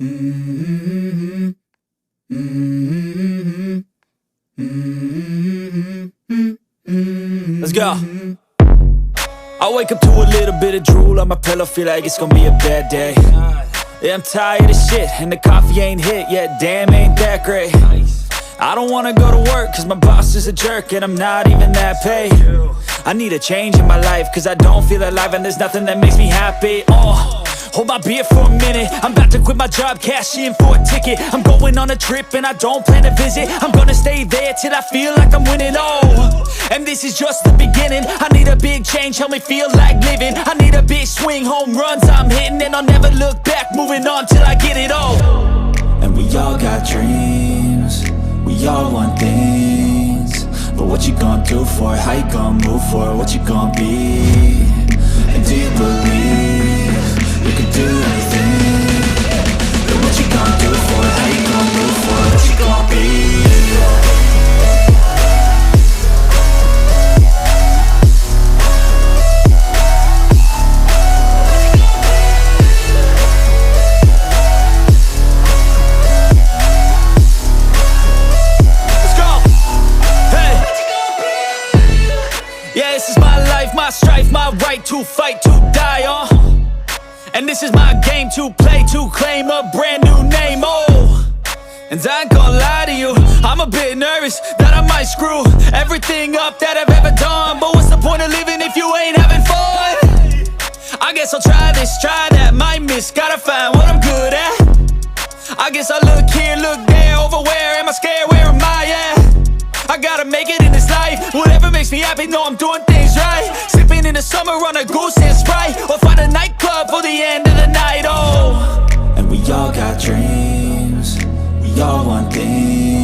Mm-hmm. Mm-hmm. Mm-hmm. Let's go. I wake up to a little bit of drool on my pillow, feel like it's gonna be a bad day. Yeah, I'm tired of shit, and the coffee ain't hit yet, damn, ain't that great. I don't wanna go to work, cause my boss is a jerk, and I'm not even that paid. I need a change in my life, cause I don't feel alive, and there's nothing that makes me happy. Hold my beer for a minute, I'm about to quit my job, cash in for a ticket. I'm going on a trip and I don't plan to visit. I'm gonna stay there till I feel like I'm winning, and this is just the beginning. I need a big change, help me feel like living. I need a big swing, home runs I'm hitting, and I'll never look back, moving on till I get it all. And we all got dreams, we all want things, but what you gonna do for it? How you gonna move for it? What you gonna be? And do you believe you can do anything? But what you gonna do for it? How you gonna move for it? What you gonna be? Let's go! Hey! Yeah, this is my life, my strife, my right to fight, to die, and this is my game to play, to claim a brand new name, and I ain't gonna lie to you, I'm a bit nervous that I might screw everything up that I've ever done. But what's the point of living if you ain't having fun? I guess I'll try this, try that, might miss, gotta find what I'm good at. I guess I look here, look there, over where am I scared, where am I at? I gotta make it in this life, whatever makes me happy, know I'm doing things right. Sipping in the summer on a goose and Sprite, or find a nightclub for the end of the night, and we all got dreams, we all want things,